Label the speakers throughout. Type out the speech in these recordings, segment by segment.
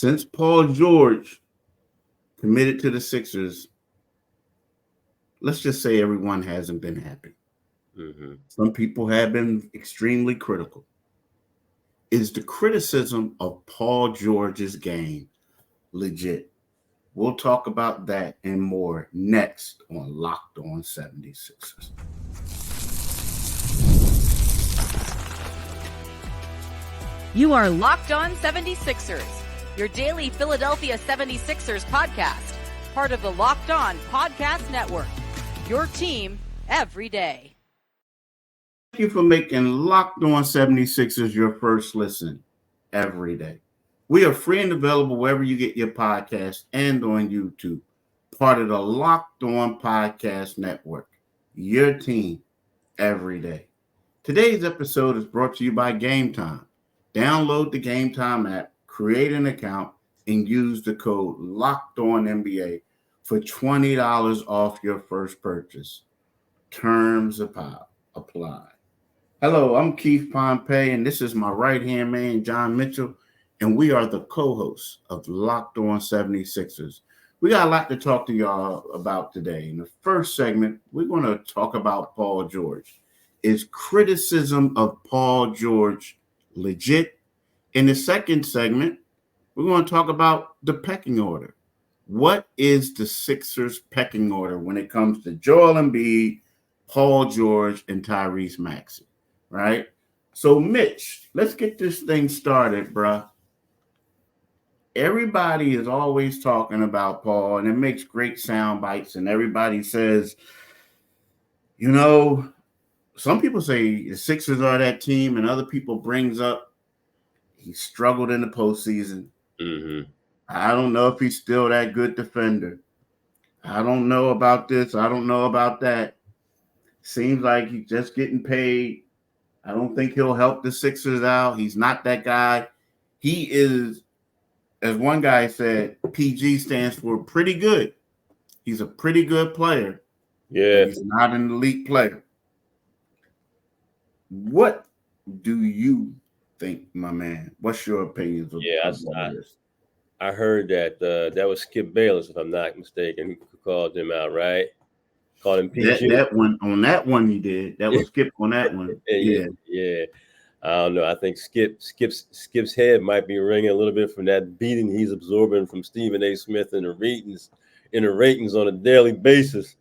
Speaker 1: Since Paul George committed to the Sixers, let's just say everyone hasn't been happy.
Speaker 2: Mm-hmm.
Speaker 1: Some people have been extremely critical. Is the criticism of Paul George's game legit? We'll talk about that and more next on Locked On 76ers.
Speaker 3: You are Locked On 76ers, your daily Philadelphia 76ers podcast, part of the Locked On Podcast Network, your team every day.
Speaker 1: Thank you for making Locked On 76ers your first listen every day. We are free and available wherever you get your podcasts and on YouTube, part of the Locked On Podcast Network, your team every day. Today's episode is brought to you by Gametime. Download the Gametime app, create an account, and use the code LOCKEDONNBA for $20 off your first purchase. Terms apply. Hello, I'm Keith Pompey, and this is my right-hand man, John Mitchell, and we are the co-hosts of Locked On 76ers. We got a lot to talk to y'all about today. In the first segment, we're going to talk about Paul George. Is criticism of Paul George legit? In the second segment, we're going to talk about the pecking order. What is the Sixers pecking order when it comes to Joel Embiid, Paul George, and Tyrese Maxey, right? So, Mitch, let's get this thing started, bruh. Everybody is always talking about Paul, and it makes great sound bites, and everybody says, you know, some people say the Sixers are that team, and other people brings up he struggled in the postseason.
Speaker 2: Mm-hmm.
Speaker 1: I don't know if he's still that good defender. I don't know about this. I don't know about that. Seems like he's just getting paid. I don't think he'll help the Sixers out. He's not that guy. He is, as one guy said, PG stands for pretty good. He's a pretty good player.
Speaker 2: Yeah.
Speaker 1: He's not an elite player. What do you think, my man? What's your opinions of this?
Speaker 2: I heard that that was Skip Bayless, if I'm not mistaken, who called him out, right? Called him PG.
Speaker 1: That one he did. That was Skip on that one.
Speaker 2: Yeah. I don't know. I think Skip's head might be ringing a little bit from that beating he's absorbing from Stephen A. Smith in the ratings on a daily basis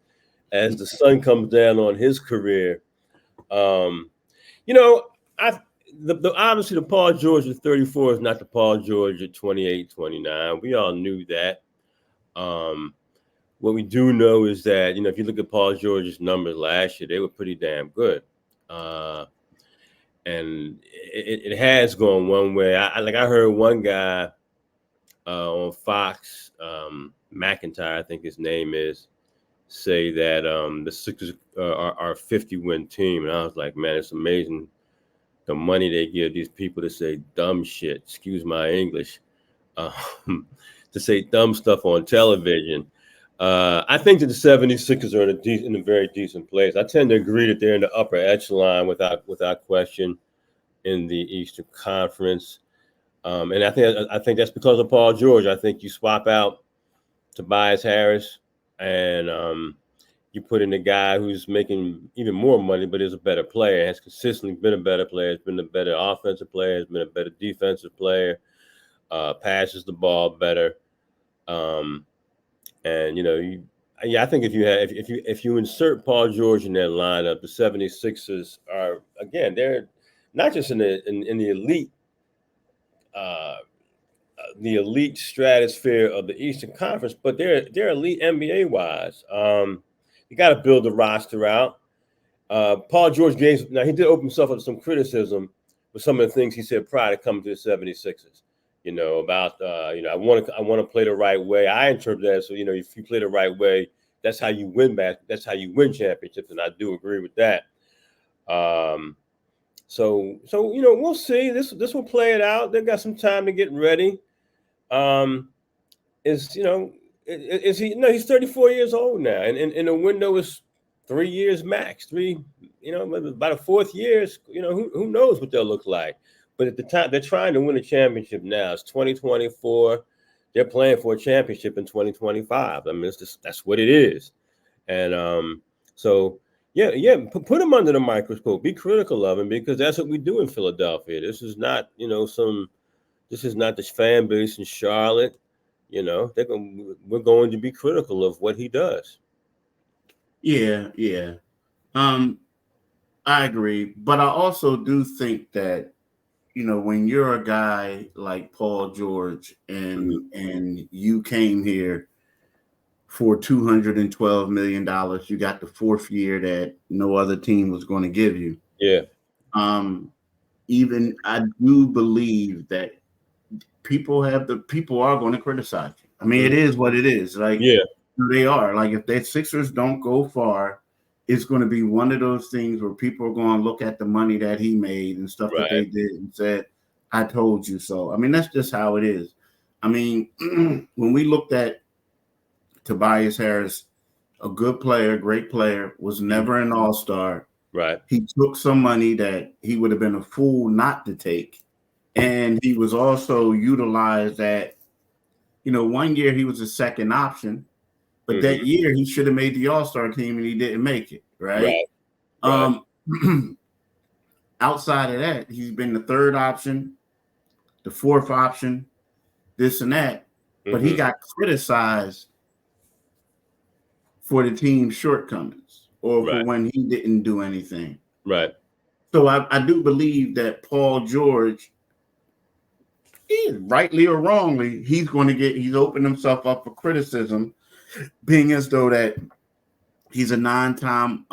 Speaker 2: as the sun comes down on his career. Obviously the Paul George at 34 is not the Paul George at 28, 29. We all knew that. What we do know is that, if you look at Paul George's numbers last year, they were pretty damn good. And it has gone one way. I heard one guy on Fox, McIntyre, I think his name is, say that the Sixers are a 50-win team. And I was like, man, it's amazing the money they give these people to say dumb shit, excuse my English, to say dumb stuff on television. I think that the 76ers are in a very decent place. I tend to agree that they're in the upper echelon without question in the Eastern Conference. And I think that's because of Paul George. I think you swap out Tobias Harris and you put in a guy who's making even more money, but is a better player, has consistently been a better player, has been a better offensive player, has been a better defensive player, passes the ball better. I think if you insert Paul George in that lineup, the 76ers are, again, they're not just in the elite stratosphere of the Eastern Conference, but they're elite NBA wise. You got to build the roster out. Paul George he did open himself up to some criticism with some of the things he said prior to coming to the 76ers. About I want to play the right way. I interpret that so if you play the right way, that's how you win that's how you win championships, and I do agree with that. So we'll see. This will play it out. They've got some time to get ready. Is he? No, he's 34 years old now, and the window is 3 years max. About a fourth year. Who knows what they'll look like? But at the time, they're trying to win a championship now. It's 2024. they're playing for a championship in 2025. I mean, that's what it is. And so put him under the microscope. Be critical of him, because that's what we do in Philadelphia. This is not, this is not the fan base in Charlotte. We're going to be critical of what he does.
Speaker 1: Yeah. I agree, but I also do think that, when you're a guy like Paul George and you came here for $212 million, you got the fourth year that no other team was going to give you.
Speaker 2: Yeah.
Speaker 1: Even I do believe that people are going to criticize you. I mean, it is what it is. Like, they are. Like, if the Sixers don't go far, it's going to be one of those things where people are going to look at the money that he made and stuff that they did and said, I told you so. I mean, that's just how it is. I mean, when we looked at Tobias Harris, a good player, great player, was never an all-star.
Speaker 2: Right.
Speaker 1: He took some money that he would have been a fool not to take. And he was also utilized at, 1 year he was a second option. But that year he should have made the All-Star team and he didn't make it, right? Outside of that, he's been the third option, the fourth option, this and that. But he got criticized for the team's shortcomings or for when he didn't do anything.
Speaker 2: Right.
Speaker 1: So I do believe that Paul George, rightly or wrongly, he's opened himself up for criticism, being as though that he's a 9-time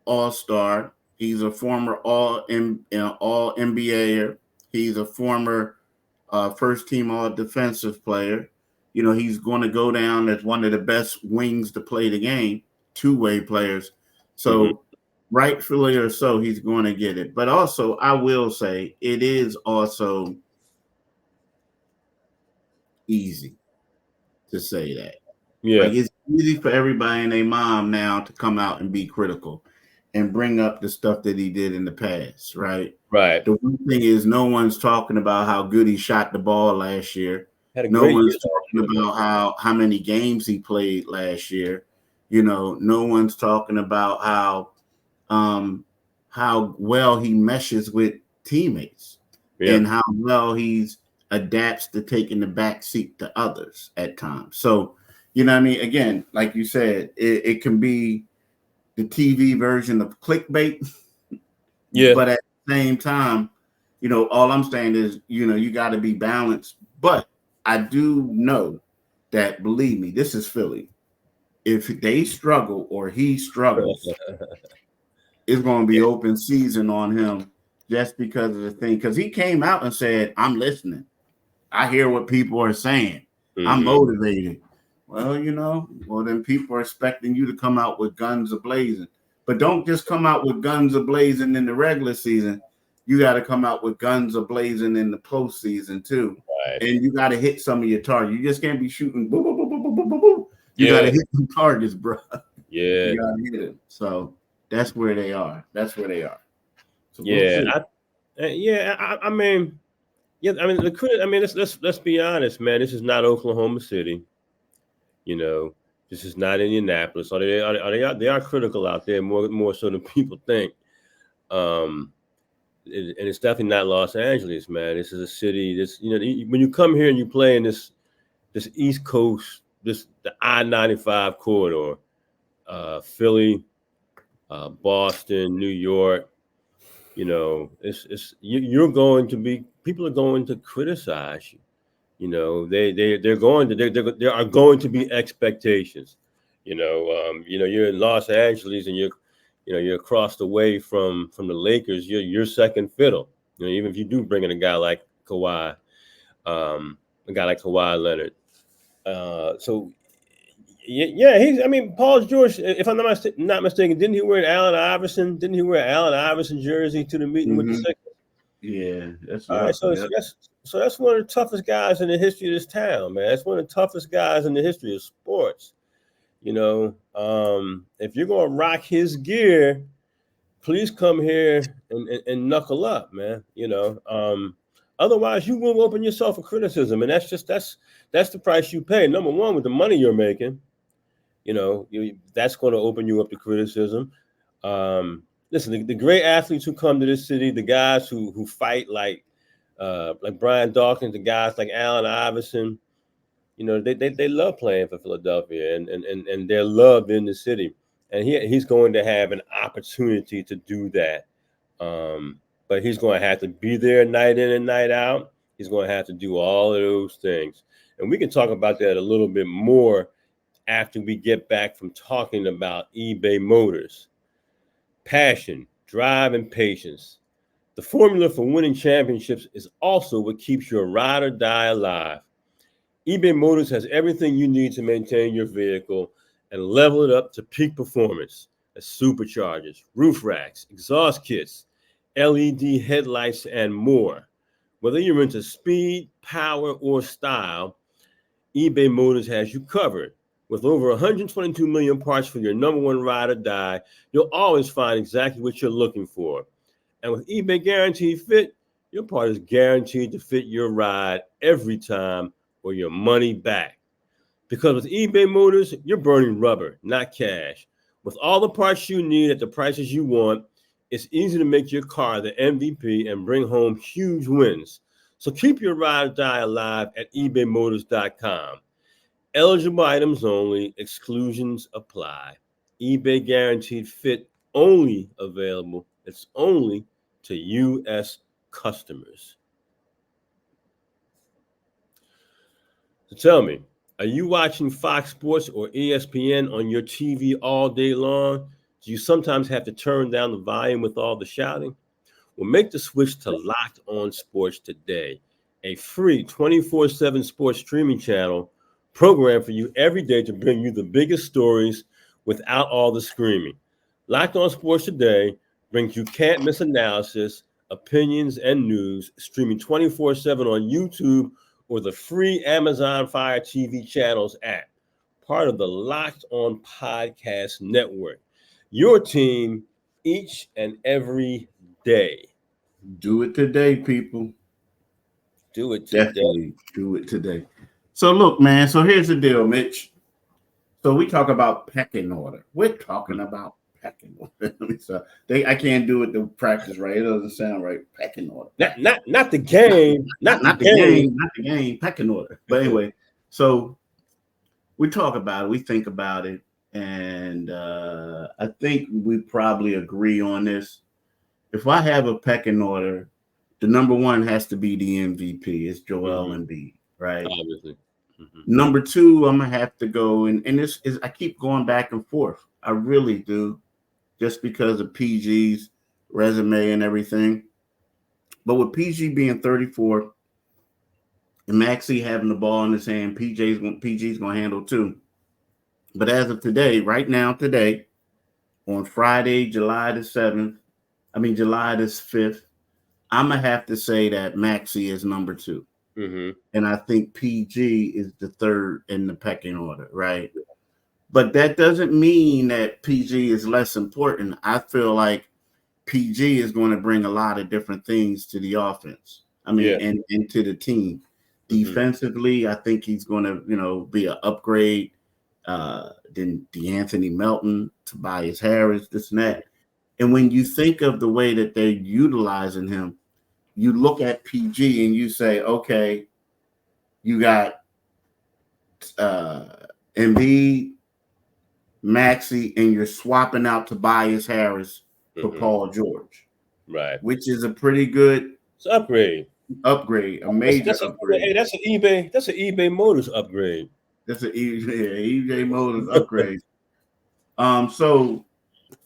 Speaker 1: all-star. He's a former all NBA. He's a former first-team all-defensive player. He's going to go down as one of the best wings to play the game, two-way players. So rightfully or so, he's going to get it. But also, I will say, it is also easy to say that.
Speaker 2: Yeah.
Speaker 1: Like, it's easy for everybody and their mom now to come out and be critical and bring up the stuff that he did in the past, right?
Speaker 2: Right.
Speaker 1: The one thing is, no one's talking about how good he shot the ball last year. No one's talking about how many games he played last year. No one's talking about how well he meshes with teammates and how well he's adapts to taking the back seat to others at times. So, what I mean? Again, like you said, it can be the TV version of clickbait.
Speaker 2: Yeah.
Speaker 1: But at the same time, all I'm saying is, you got to be balanced. But I do know that, believe me, this is Philly. If they struggle or he struggles, it's going to be open season on him just because of the thing. Because he came out and said, I'm listening. I hear what people are saying. I'm motivated. Well, then people are expecting you to come out with guns a-blazing. But don't just come out with guns a-blazing in the regular season. You got to come out with guns a-blazing in the postseason too.
Speaker 2: Right.
Speaker 1: And you got to hit some of your targets. You just can't be shooting. Boo, boo, boo, boo, boo, boo, boo. You got to hit some targets, bro.
Speaker 2: Yeah.
Speaker 1: You got to hit it. So that's where they are. So
Speaker 2: I mean, let's be honest, man. This is not Oklahoma City. This is not Indianapolis. They are critical out there more so than people think. And it's definitely not Los Angeles, man. This is a city. When you come here and you play in this East Coast, the I-95 corridor, Philly, Boston, New York. You're going to be. People are going to criticize you. There are going to be expectations. You're in Los Angeles and you're across the way from the Lakers. You're second fiddle. Even if you do bring in a guy like Kawhi, Leonard. Paul George. If I'm not mistaken, didn't he wear an Allen Iverson jersey to the meeting with the Sixers?
Speaker 1: Yeah, that's
Speaker 2: all right. So that's one of the toughest guys in the history of this town, man. That's one of the toughest guys in the history of sports. If you're gonna rock his gear, please come here and knuckle up, man. Otherwise, you will open yourself for criticism, and that's the price you pay. Number one, with the money you're making, that's going to open you up to criticism. Listen, the great athletes who come to this city, the guys who fight like Brian Dawkins, the guys like Allen Iverson, they love playing for Philadelphia, and they're loved in the city. And he's going to have an opportunity to do that. But he's going to have to be there night in and night out. He's going to have to do all of those things. And we can talk about that a little bit more after we get back from talking about eBay Motors. Passion, drive, and patience. The formula for winning championships is also what keeps your ride or die alive. eBay Motors has everything you need to maintain your vehicle and level it up to peak performance. Superchargers, roof racks, exhaust kits, LED headlights, and more. Whether you're into speed, power, or style, eBay Motors has you covered. With over 122 million parts for your number one ride or die, you'll always find exactly what you're looking for. And with eBay Guaranteed Fit, your part is guaranteed to fit your ride every time or your money back. Because with eBay Motors, you're burning rubber, not cash. With all the parts you need at the prices you want, it's easy to make your car the MVP and bring home huge wins. So keep your ride or die alive at ebaymotors.com. Eligible items only, exclusions apply. eBay Guaranteed Fit only available. It's only to U.S. customers. So tell me, are you watching Fox Sports or ESPN on your TV all day long? Do you sometimes have to turn down the volume with all the shouting? Well, make the switch to Locked On Sports today, a free 24/7 sports streaming channel programmed for you every day to bring you the biggest stories without all the screaming. Locked On Sports today brings you can't-miss analysis, opinions, and news, streaming 24/7 on YouTube or the free Amazon Fire TV channels app, part of the Locked On Podcast Network. Your team each and every day.
Speaker 1: Do it today, people.
Speaker 2: Do it today.
Speaker 1: Definitely do it today. So look, man. So here's the deal, Mitch. So we talk about pecking order. We're talking about pecking order. So I can't do it to practice right. It doesn't sound right. Pecking order.
Speaker 2: Not the game. Not the game.
Speaker 1: Not the game. Pecking order. But anyway, so we talk about it. We think about it. And I think we probably agree on this. If I have a pecking order, the number one has to be the MVP. It's Joel Embiid, right?
Speaker 2: Obviously.
Speaker 1: Number two, I'm gonna have to go, and this is, I keep going back and forth. I really do, just because of PG's resume and everything. But with PG being 34 and Maxey having the ball in his hand, PG's gonna handle too. But as of today, right now, today, on Friday, July the 5th, I'm going to have to say that Maxey is number two. And I think PG is the third in the pecking order, right? But that doesn't mean that PG is less important. I feel like PG is going to bring a lot of different things to the offense. And to the team. Defensively, I think he's going to, be an upgrade. Then DeAnthony Melton, Tobias Harris, this and that. And when you think of the way that they're utilizing him, you look at PG and you say, okay, you got Embiid, Maxey, and you're swapping out Tobias Harris for Paul George.
Speaker 2: Right.
Speaker 1: Which is a pretty good
Speaker 2: upgrade,
Speaker 1: a major upgrade.
Speaker 2: Hey, that's an eBay Motors upgrade.
Speaker 1: That's an eBay Motors upgrade. So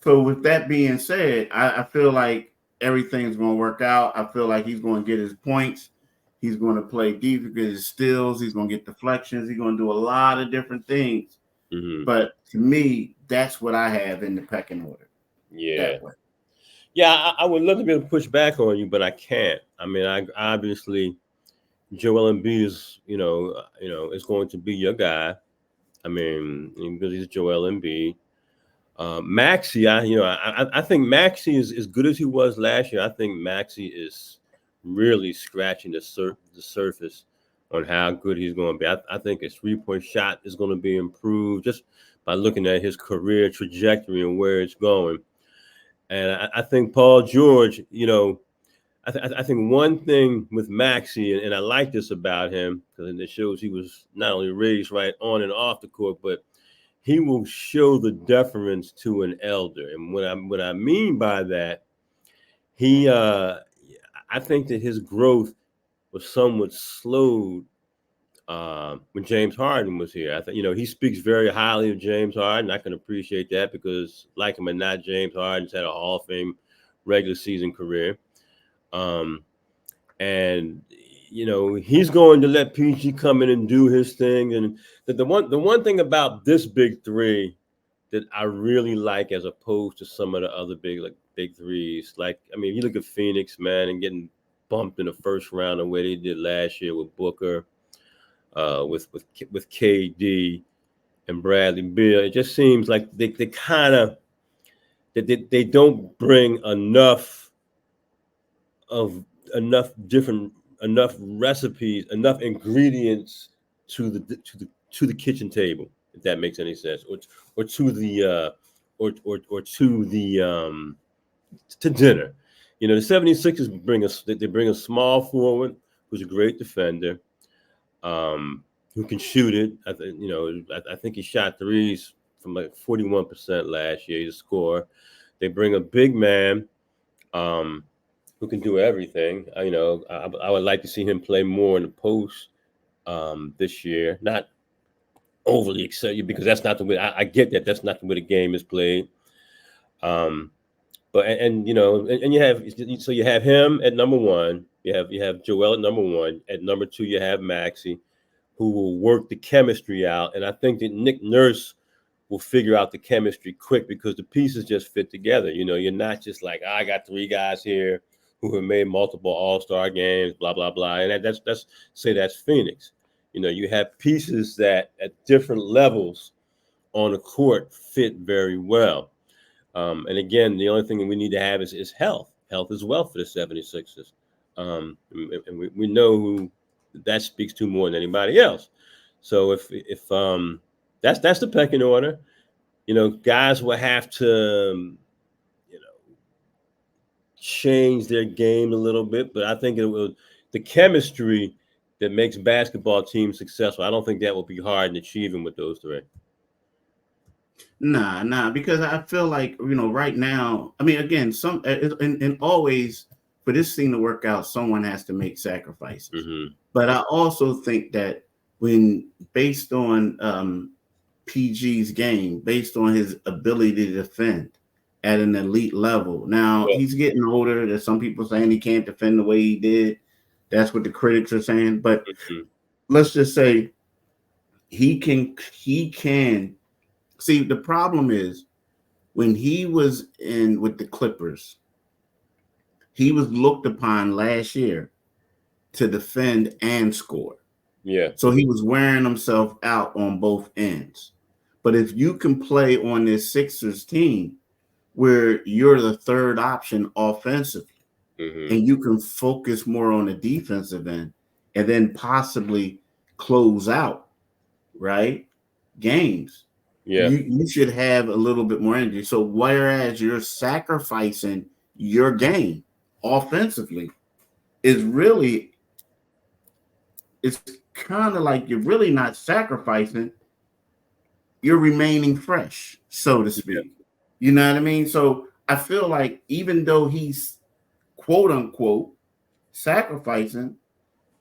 Speaker 1: with that being said, I feel like everything's going to work out. I feel like he's going to get his points. He's going to play deep, get his steals. He's going to get deflections. He's going to do a lot of different things. But to me, that's what I have in the pecking order.
Speaker 2: Yeah. I would love to be able to push back on you, but I can't. I mean, I obviously Joel Embiid is, is going to be your guy. I mean, because he's Joel Embiid. Maxey, I think Maxey is as good as he was last year. I think Maxey is really scratching the surface on how good he's going to be. I think his 3-point shot is going to be improved just by looking at his career trajectory and where it's going. And I think Paul George, I think one thing with Maxey, and I like this about him because it shows he was not only raised right on and off the court, but he will show the deference to an elder. And what I mean by that, I think that his growth was somewhat slowed when James Harden was here. I think he speaks very highly of James Harden. I can appreciate that because, like him or not, James Harden's had a Hall of Fame regular season career. And he's going to let PG come in and do his thing. And the one thing about this big three that I really like, as opposed to some of the other big threes, you look at Phoenix, man, and getting bumped in the first round the way they did last year with Booker, with KD and Bradley Beal. It just seems like they kind of they don't bring enough recipes, enough ingredients to the kitchen table, if that makes any sense, or to the to dinner. The 76ers bring a small forward who's a great defender, who can shoot it. I think he shot threes from 41% last year. He's a scorer. They bring a big man, who can do everything. I would like to see him play more in the post this year. Not overly excited because that's not the way. I get that that's not the way the game is played. But you have him at number one. You have Joel at number one. At number two, you have Maxey, who will work the chemistry out. And I think that Nick Nurse will figure out the chemistry quick because the pieces just fit together. You're not just like, I got three guys here who have made multiple All-Star games, blah, blah, blah. And that's Phoenix. You have pieces that at different levels on the court fit very well. And again, the only thing we need to have is health. Health as well for the 76ers. And we know who that speaks to more than anybody else. So if that's the pecking order, guys will have to, change their game a little bit, but I think the chemistry that makes basketball teams successful, I don't think that will be hard in achieving with those three.
Speaker 1: Nah, because I feel like, right now, again, and always for this thing to work out, someone has to make sacrifices.
Speaker 2: Mm-hmm.
Speaker 1: But I also think that based on PG's game, based on his ability to defend at an elite level. Now, he's getting older. There's some people saying he can't defend the way he did. That's what the critics are saying. But let's just say he can. See, the problem is when he was in with the Clippers, he was looked upon last year to defend and score.
Speaker 2: Yeah.
Speaker 1: So he was wearing himself out on both ends. But if you can play on this Sixers team where you're the third option offensively, and you can focus more on the defensive end and then possibly close out, right, games, you should have a little bit more energy. So whereas you're sacrificing your game offensively, it's kind of like you're really not sacrificing, you're remaining fresh, so to speak. You know what I mean? So I feel like even though he's quote unquote sacrificing,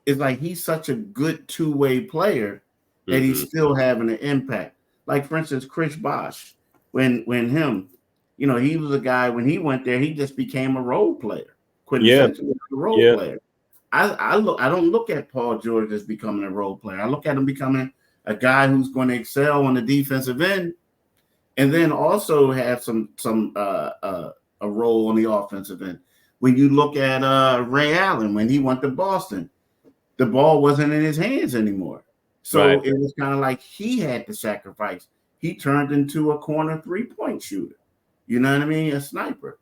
Speaker 1: it's like he's such a good two-way player that he's still having an impact. Like, for instance, Chris Bosh, when him, he was a guy, when he went there, he just became a role player. Quintessentially a role player. I don't look at Paul George as becoming a role player. I look at him becoming a guy who's going to excel on the defensive end, and then also have a role on the offensive end. When you look at Ray Allen, when he went to Boston, the ball wasn't in his hands anymore. So it was kind of like he had to sacrifice. He turned into a corner three-point shooter. You know what I mean? A sniper.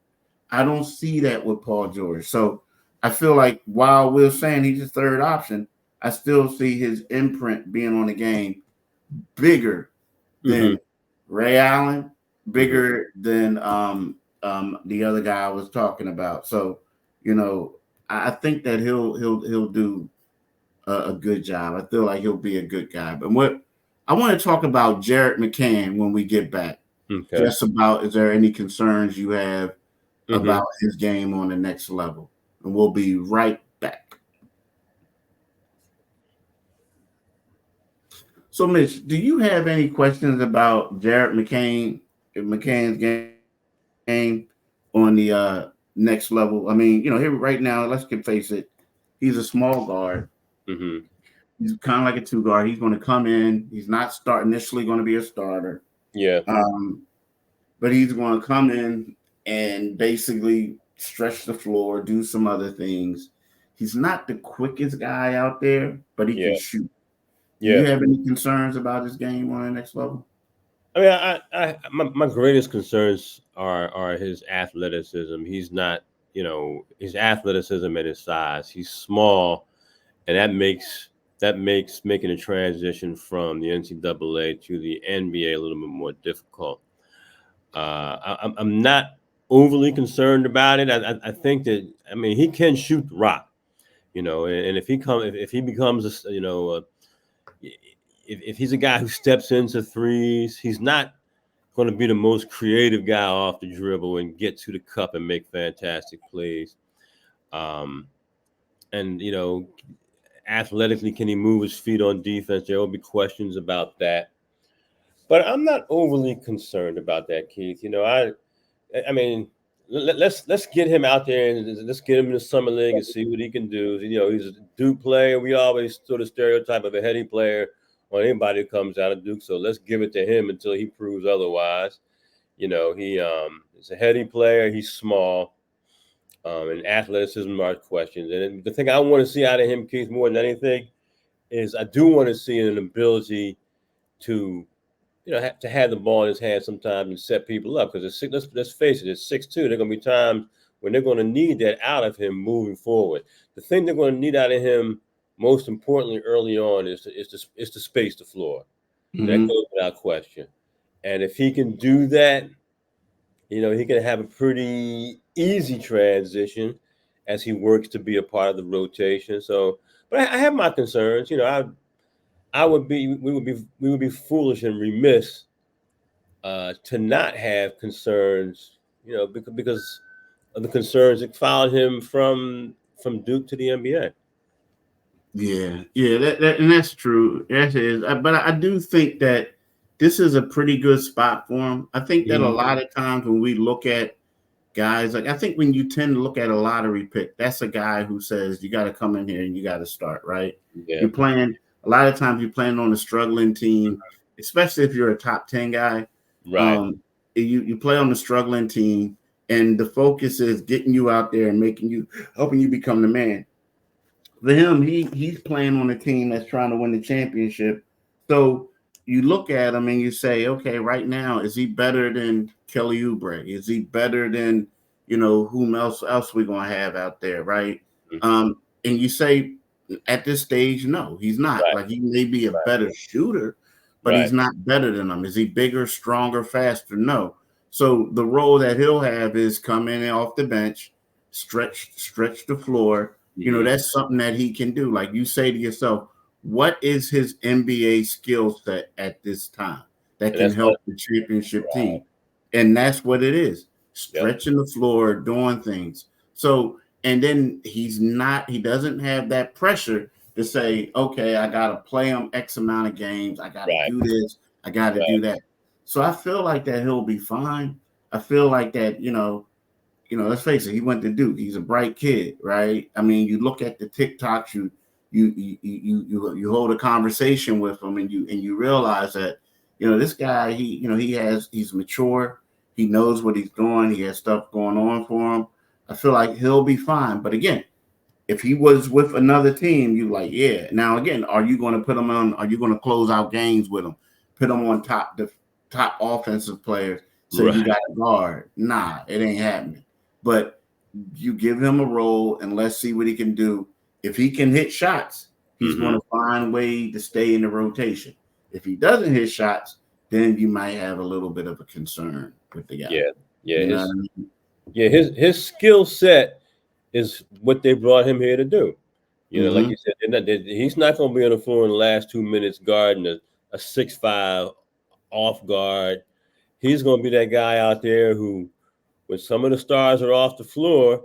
Speaker 1: I don't see that with Paul George. So I feel like while we're saying he's a third option, I still see his imprint being on the game bigger than Ray Allen, bigger than the other guy I was talking about. So, I think that he'll do a good job. I feel like he'll be a good guy. But what I want to talk about Jared McCann when we get back.
Speaker 2: Okay.
Speaker 1: Just about, is there any concerns you have about his game on the next level? And we'll be right back. So, Mitch, do you have any questions about Jared McCann's game on the next level? I mean, here right now, let's face it, he's a small guard. He's kind of like a two guard. He's going to come in. He's not initially going to be a starter.
Speaker 2: Yeah.
Speaker 1: But he's going to come in and basically stretch the floor, do some other things. He's not the quickest guy out there, but he can shoot. Do you have any concerns about his game on the next level?
Speaker 2: I mean, my greatest concerns are his athleticism. He's not, his athleticism and his size. He's small, and that makes making a transition from the NCAA to the NBA a little bit more difficult. I'm not overly concerned about it. I think that, I mean, he can shoot the rock, and if he becomes if he's a guy who steps into threes, he's not going to be the most creative guy off the dribble and get to the cup and make fantastic plays. Athletically, can he move his feet on defense? There will be questions about that, but I'm not overly concerned about that, Keith. I mean, let's get him out there and let's get him in the summer league and see what he can do. He's a Duke player. We always sort of stereotype of a heady player on anybody who comes out of Duke. So let's give it to him until he proves otherwise. He's a heady player. He's small. And athleticism are questions. And the thing I want to see out of him, Keith, more than anything, is I do want to see an ability to, to have the ball in his hand sometimes and set people up. Because let's face it, it's 6'2". There are going to be times when they're going to need that out of him moving forward. The thing they're going to need out of him, most importantly, early on, is to space the floor. That goes without question. And if he can do that, he can have a pretty easy transition as he works to be a part of the rotation. So, but I have my concerns. We would be foolish and remiss to not have concerns. Because of the concerns that followed him from Duke to the NBA.
Speaker 1: Yeah, and that's true. That is, but I do think that this is a pretty good spot for him. I think that a lot of times when we look at guys, I think when you tend to look at a lottery pick, that's a guy who says you got to come in here and you got to start, right? Yeah. A lot of times you're playing on a struggling team, especially if you're a top 10 guy.
Speaker 2: Right.
Speaker 1: You play on the struggling team, and the focus is getting you out there and helping you become the man. For him, he's playing on a team that's trying to win the championship. So you look at him and you say, okay, right now, is he better than Kelly Oubre? Is he better than, whom else we're going to have out there, right? And you say at this stage, no, he's not. Right. Like, he may be a better shooter, but he's not better than them. Is he bigger, stronger, faster? No. So the role that he'll have is come in off the bench, stretch the floor. That's something that he can do. Like, you say to yourself, what is his NBA skill set at this time that can help the championship team? And that's what it is. Stretching the floor, doing things. So, and then he doesn't have that pressure to say, okay, I got to play him X amount of games. I got to do this. I got to do that. So I feel like that he'll be fine. I feel like that, let's face it, he went to Duke. He's a bright kid, right? I mean, you look at the TikToks, you hold a conversation with him, and you realize that, this guy, he's mature. He knows what he's doing. He has stuff going on for him. I feel like he'll be fine. But again, if he was with another team, you like, yeah. Now, again, are you going to put him on? Are you going to close out games with him? Put him on the top offensive players? So you got a guard? Nah, it ain't happening. But you give him a role and let's see what he can do. If he can hit shots, he's going to find a way to stay in the rotation. If he doesn't hit shots, then you might have a little bit of a concern with the guy.
Speaker 2: Yeah.
Speaker 1: You know what I mean?
Speaker 2: Yeah, his skill set is what they brought him here to do. You know, like you said, he's not going to be on the floor in the last 2 minutes guarding a 6'5" off guard. He's going to be that guy out there who, when some of the stars are off the floor,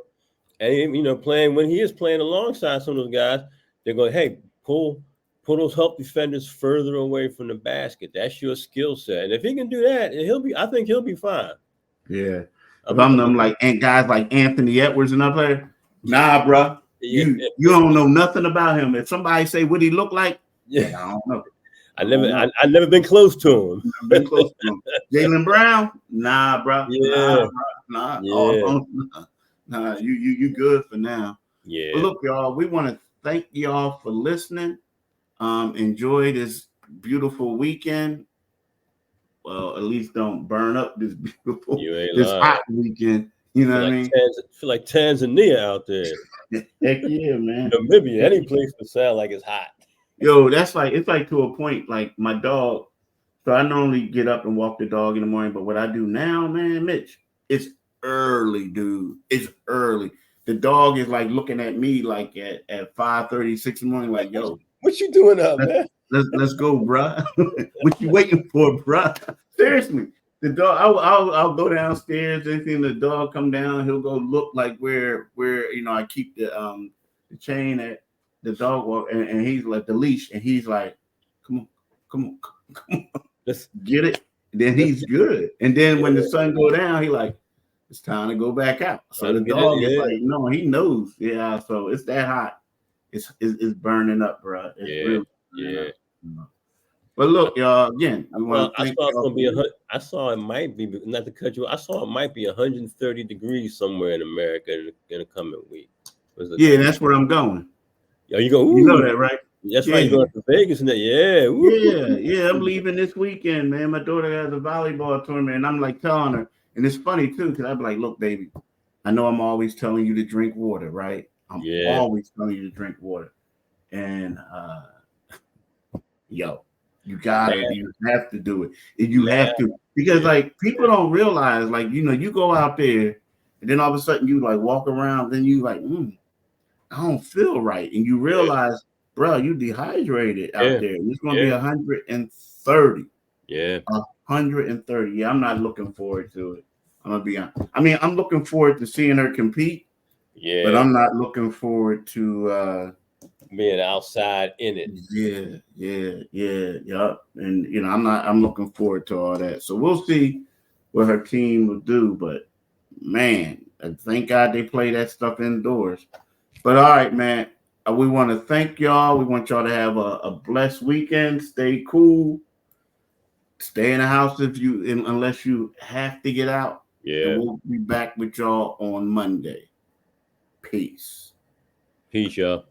Speaker 2: and playing when he is playing alongside some of those guys, they're going, hey, pull those help defenders further away from the basket. That's your skill set, and if he can do that, I think he'll be fine.
Speaker 1: Yeah. If I'm them and guys like Anthony Edwards and up there, nah, bro. You don't know nothing about him. If somebody say what he look like, I don't know.
Speaker 2: I never been close to him.
Speaker 1: Been close to him. Jaylen Brown, nah, bro.
Speaker 2: Yeah.
Speaker 1: Nah.
Speaker 2: Yeah.
Speaker 1: Nah. You good for now.
Speaker 2: Yeah.
Speaker 1: But look, y'all, we want to thank y'all for listening. Enjoy this beautiful weekend. Well, at least don't burn up this beautiful, this hot weekend. You know what I mean?
Speaker 2: Feel like Tanzania out there.
Speaker 1: Heck yeah, man.
Speaker 2: Namibia, any place would sound like it's hot.
Speaker 1: Yo, it's like to a point, like my dog. So I normally get up and walk the dog in the morning, but what I do now, man, Mitch, it's early, dude. It's early. The dog is like looking at me like at 5:30, 6 in the morning, like, yo.
Speaker 2: What you doing up, man?
Speaker 1: Let's go, bruh. What you waiting for, bruh? Seriously. The dog, I'll go downstairs. Anything the dog come down, he'll go look like where I keep the chain at the dog walk, and he's like the leash, and he's like, come on, let's get it. Then he's good. And then when the sun go down, he like, it's time to go back out. So the dog is like, no, he knows. Yeah, so it's that hot. It's burning up, bro. It's really up. But look, y'all, again,
Speaker 2: I saw it might be, not to cut you, I saw it might be 130 degrees somewhere in America in the coming week.
Speaker 1: Yeah, that's where I'm going.
Speaker 2: Yo, you go, ooh.
Speaker 1: You know that, right?
Speaker 2: That's right, you're going to Vegas and that. Yeah. Ooh.
Speaker 1: Yeah, I'm leaving this weekend, man. My daughter has a volleyball tournament, and I'm like telling her, and it's funny too, because I'm like, look, baby, I know I'm always telling you to drink water, right? I'm always telling you to drink water. And yo, you have to do it. You have to, because like people don't realize, like, you go out there and then all of a sudden you like walk around, then you like, I don't feel right. And you realize, bro, you dehydrated out there. It's gonna be 130.
Speaker 2: Yeah.
Speaker 1: 130. Yeah, I'm not looking forward to it. I'm gonna be honest. I mean, I'm looking forward to seeing her compete. Yeah. But I'm not looking forward to
Speaker 2: being outside in it.
Speaker 1: Yeah. And I'm looking forward to all that. So we'll see what her team will do. But man, thank God they play that stuff indoors. But all right, man. We want to thank y'all. We want y'all to have a blessed weekend. Stay cool. Stay in the house unless you have to get out.
Speaker 2: Yeah.
Speaker 1: And we'll be back with y'all on Monday. Peace,
Speaker 2: y'all.